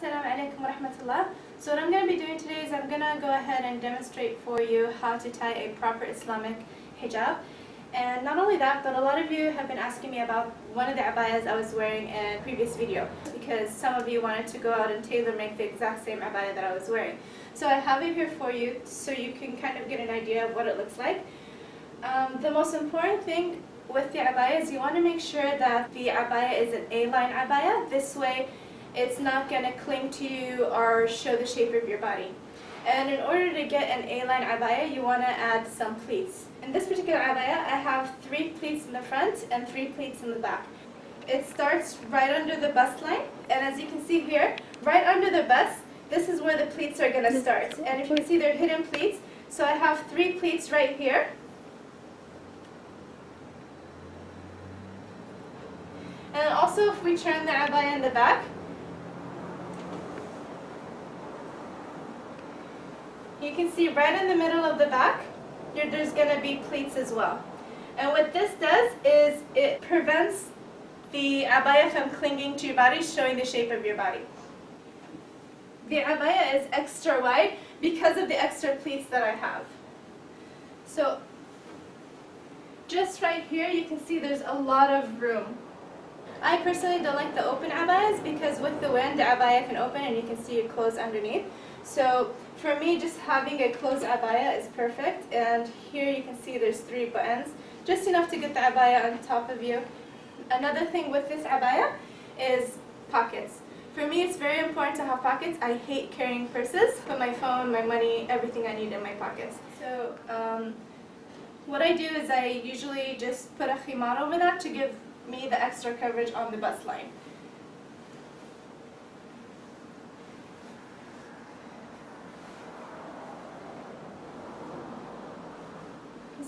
Assalamu alaikum wa rahmatullah. So what I'm going to be doing today is I'm going to go ahead and demonstrate for you how to tie a proper Islamic hijab. And not only that, but a lot of you have been asking me about one of the abayas I was wearing in a previous video, because some of you wanted to go out and tailor make the exact same abaya that I was wearing. So I have it here for you so you can kind of get an idea of what it looks like. The most important thing with the abaya is you want to make sure that the abaya is an A-line abaya. This way it's not going to cling to you or show the shape of your body. And in order to get an A-line abaya, you want to add some pleats. In this particular abaya, I have 3 pleats in the front and 3 pleats in the back. It starts right under the bust line, and as you can see here, right under the bust, this is where the pleats are going to start. And if you can see, they're hidden pleats. So I have 3 pleats right here. And also, if we turn the abaya in the back, you can see right in the middle of the back, there's going to be pleats as well. And what this does is it prevents the abaya from clinging to your body, showing the shape of your body. The abaya is extra wide because of the extra pleats that I have. So just right here, you can see there's a lot of room. I personally don't like the open abayas because with the wind, the abaya can open and you can see it close underneath. So for me, just having a closed abaya is perfect. And here you can see there's 3 buttons, just enough to get the abaya on top of you. Another thing with this abaya is pockets. For me, it's very important to have pockets. I hate carrying purses. Put my phone, my money, everything I need in my pockets. So what I do is I usually just put a khimar over that to give me the extra coverage on the bust line.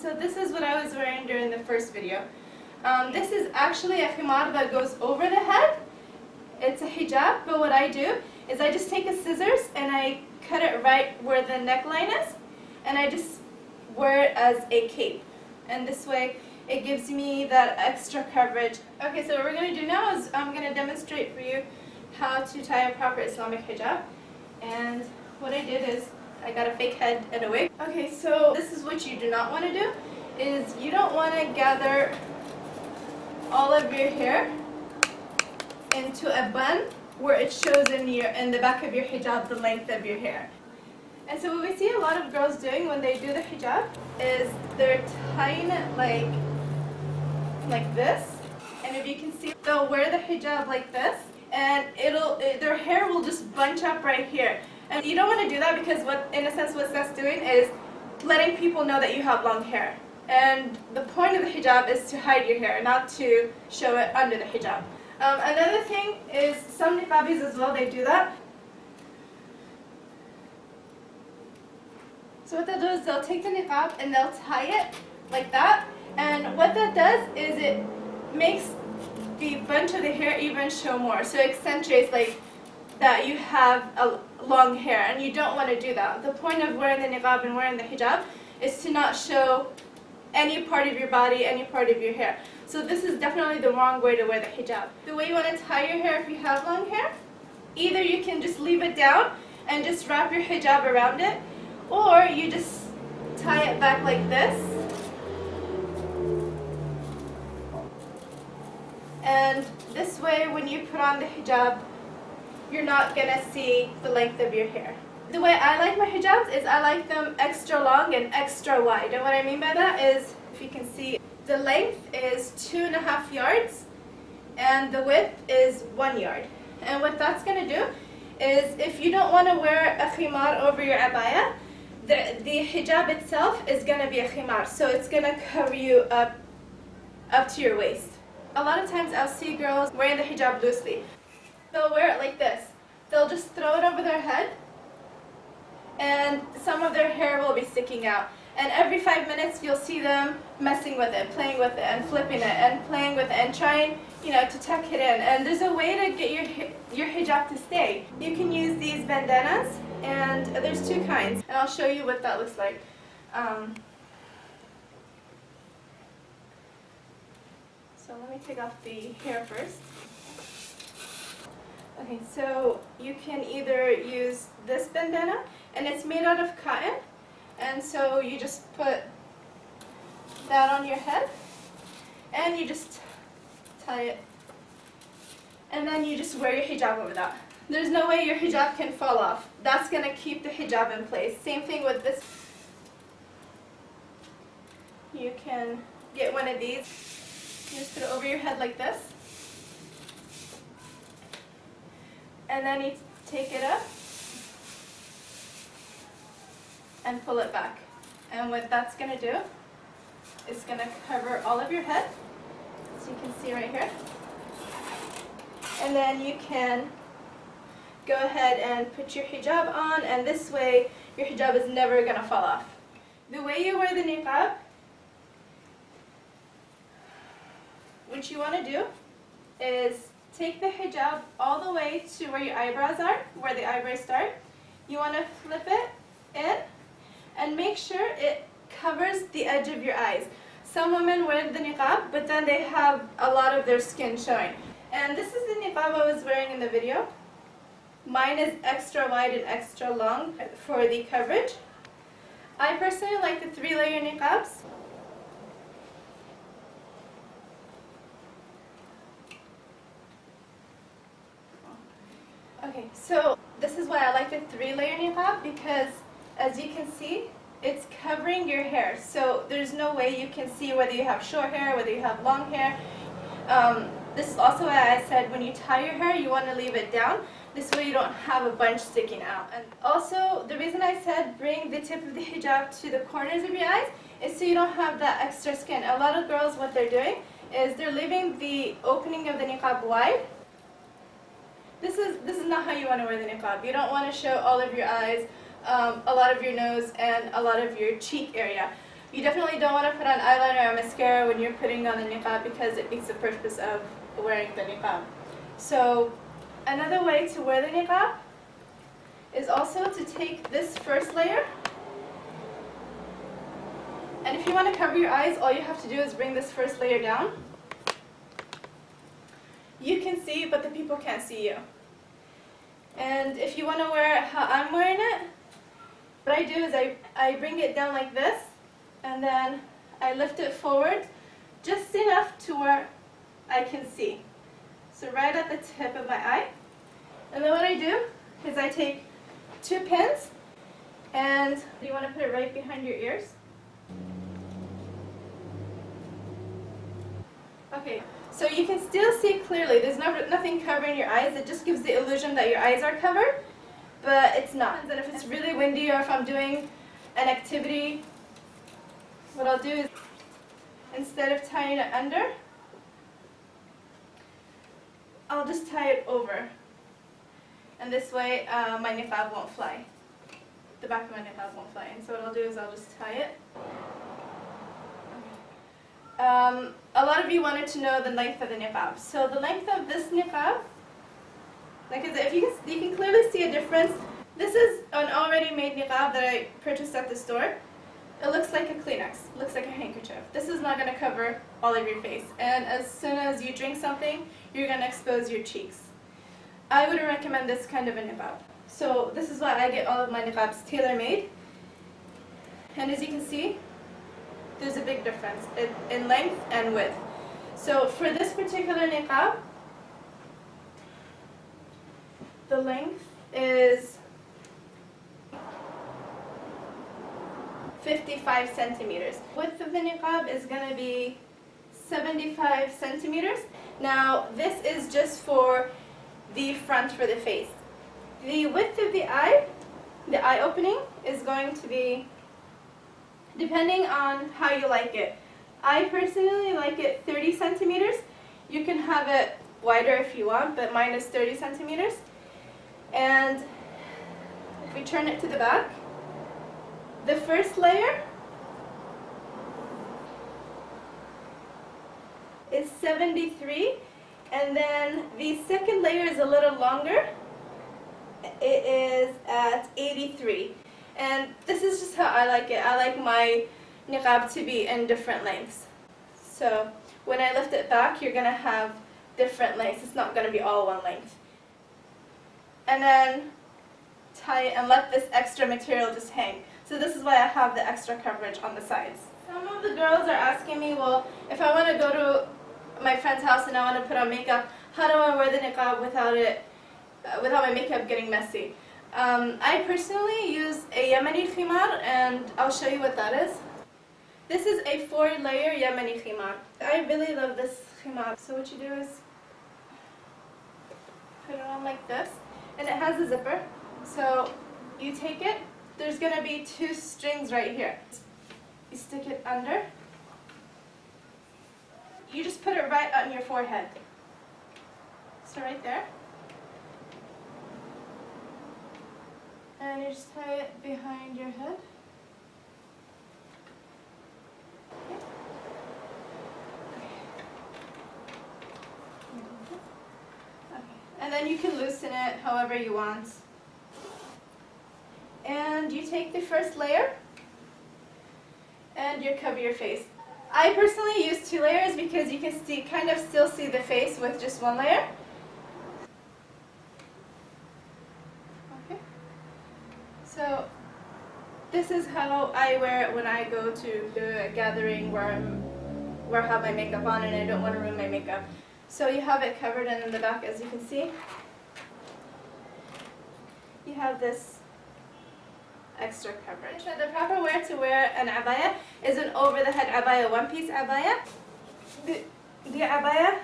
So this is what I was wearing during the first video. This is actually a khimar that goes over the head. It's a hijab, but what I do is I just take a scissors and I cut it right where the neckline is, and I just wear it as a cape. And this way it gives me that extra coverage. Okay, so what we're going to do now is I'm going to demonstrate for you how to tie a proper Islamic hijab. And what I did is I got a fake head and a wig. Okay, so this is what you do not want to do, is you don't want to gather all of your hair into a bun where it shows in the back of your hijab the length of your hair. And so what we see a lot of girls doing when they do the hijab is they're tying it like this. And if you can see, they'll wear the hijab like this, and their hair will just bunch up right here. And you don't want to do that because in a sense what that's doing is letting people know that you have long hair. And the point of the hijab is to hide your hair, not to show it under the hijab. Another thing is some niqabis as well, they do that. So what they'll do is they'll take the niqab and they'll tie it like that. And what that does is it makes the bunch of the hair even show more. So it accentuates like that you have a long hair, and you don't want to do that. The point of wearing the niqab and wearing the hijab is to not show any part of your body, any part of your hair. So this is definitely the wrong way to wear the hijab. The way you want to tie your hair if you have long hair, either you can just leave it down and just wrap your hijab around it, or you just tie it back like this. And this way, when you put on the hijab, you're not going to see the length of your hair. The way I like my hijabs is I like them extra long and extra wide. And what I mean by that is, if you can see, the length is 2.5 yards and the width is 1 yard. And what that's going to do is, if you don't want to wear a khimar over your abaya, the hijab itself is going to be a khimar. So it's going to cover you up to your waist. A lot of times I'll see girls wearing the hijab loosely. They'll wear it like this. They'll just throw it over their head, and some of their hair will be sticking out. And every 5 minutes you'll see them messing with it, playing with it, and flipping it, and playing with it, and trying, to tuck it in. And there's a way to get your hijab to stay. You can use these bandanas, and there's 2 kinds, and I'll show you what that looks like. So let me take off the hair first. Okay, so you can either use this bandana, and it's made out of cotton, and so you just put that on your head, and you just tie it, and then you just wear your hijab over that. There's no way your hijab can fall off. That's going to keep the hijab in place. Same thing with this. You can get one of these. You just put it over your head like this. And then you take it up and pull it back. And what that's going to do is going to cover all of your head, as you can see right here. And then you can go ahead and put your hijab on, and this way your hijab is never going to fall off. The way you wear the niqab, what you want to do is take the hijab all the way to where your eyebrows are, where the eyebrows start. You want to flip it in and make sure it covers the edge of your eyes. Some women wear the niqab, but then they have a lot of their skin showing. And this is the niqab I was wearing in the video. Mine is extra wide and extra long for the coverage. I personally like the 3-layer niqabs. Okay, so this is why I like the 3-layer niqab, because as you can see, it's covering your hair. So there's no way you can see whether you have short hair, whether you have long hair. This is also why I said when you tie your hair, you want to leave it down. This way you don't have a bunch sticking out. And also, the reason I said bring the tip of the hijab to the corners of your eyes is so you don't have that extra skin. A lot of girls, what they're doing is they're leaving the opening of the niqab wide. This is not how you want to wear the niqab. You don't want to show all of your eyes, a lot of your nose, and a lot of your cheek area. You definitely don't want to put on eyeliner or mascara when you're putting on the niqab, because it beats the purpose of wearing the niqab. So another way to wear the niqab is also to take this first layer, and if you want to cover your eyes, all you have to do is bring this first layer down. You can see, but the people can't see you. And if you want to wear it how I'm wearing it, what I do is I bring it down like this, and then I lift it forward just enough to where I can see. So right at the tip of my eye. And then what I do is I take 2 pins, and you want to put it right behind your ears. Okay, so you can still see clearly. There's nothing covering your eyes. It just gives the illusion that your eyes are covered, but it's not. And if it's really windy, or if I'm doing an activity, what I'll do is, instead of tying it under, I'll just tie it over. And this way my niqab won't fly. The back of my niqab won't fly. And so what I'll do is I'll just tie it. A lot of you wanted to know the length of the niqab. So the length of this niqab, like if you can clearly see a difference. This is an already made niqab that I purchased at the store. It looks like a Kleenex, looks like a handkerchief. This is not going to cover all of your face. And as soon as you drink something, you're going to expose your cheeks. I wouldn't recommend this kind of a niqab. So this is why I get all of my niqabs tailor-made. And as you can see, there's a big difference in length and width. So for this particular niqab, the length is 55 centimeters. Width of the niqab is going to be 75 centimeters. Now this is just for the front, for the face. The width of the eye opening is going to be, depending on how you like it. I personally like it 30 centimeters. You can have it wider if you want, but mine is 30 centimeters. And if we turn it to the back, the first layer is 73, and then the second layer is a little longer. It is at 83. And this is just how I like it. I like my niqab to be in different lengths. So when I lift it back, you're going to have different lengths. It's not going to be all one length. and then tie it and let this extra material just hang. So this is why I have the extra coverage on the sides. Some of the girls are asking me, well, if I want to go to my friend's house and I want to put on makeup, how do I wear the niqab without my makeup getting messy? I personally use a Yemeni khimar, and I'll show you what that is. This is a 4-layer Yemeni khimar. I really love this khimar. So what you do is put it on like this, and it has a zipper. So you take it, there's going to be 2 strings right here. You stick it under. You just put it right on your forehead. So right there. And you just tie it behind your head. Okay. And then you can loosen it however you want. And you take the first layer and you cover your face. I personally use 2 layers because you can kind of still see the face with just 1 layer. Okay. So this is how I wear it when I go to the gathering where I have my makeup on and I don't want to ruin my makeup. So you have it covered, and in the back, as you can see, you have this extra coverage. So the proper way to wear an abaya is an over-the-head abaya, 1-piece abaya. The abaya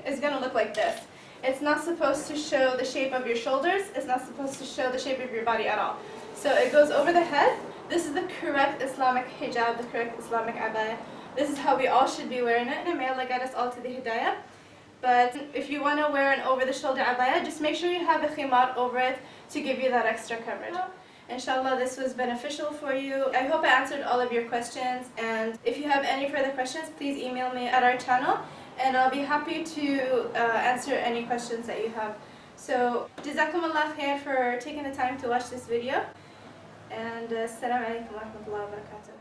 is going to look like this. It's not supposed to show the shape of your shoulders. It's not supposed to show the shape of your body at all. So it goes over the head. This is the correct Islamic hijab, the correct Islamic abaya. This is how we all should be wearing it. And may Allah guide us all to the hidayah. But if you want to wear an over-the-shoulder abaya, just make sure you have a khimar over it to give you that extra coverage. Inshallah, this was beneficial for you. I hope I answered all of your questions, and if you have any further questions, please email me at our channel, and I'll be happy to answer any questions that you have. So, Jazakumullah khair for taking the time to watch this video, and Assalamu alaikum wa rahmatullahi wa barakatuh.